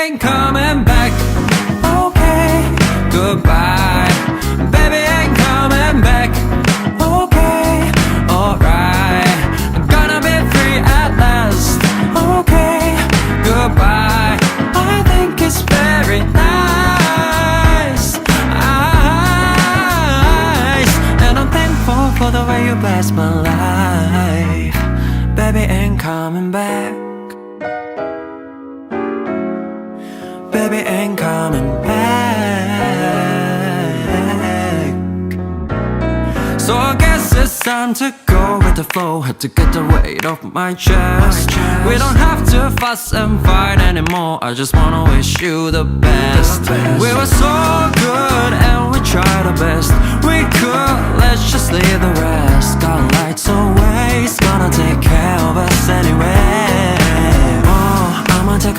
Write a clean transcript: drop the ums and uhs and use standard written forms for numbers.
ain't coming back. Okay, goodbye. Baby ain't coming back. Okay, alright. I'm gonna be free at last. Okay, goodbye. I think it's very nice. And I'm thankful for the way you bless my life. Baby ain't coming back. Baby ain't coming back. So I guess it's time to go with the flow. Had to get the weight off my chest. We don't have to fuss and fight anymore. I just wanna wish you the best. We were so good and we tried our best. We could, let's just leave the rest. Got lights away, it's gonna take care of us anyway. Oh, I'ma take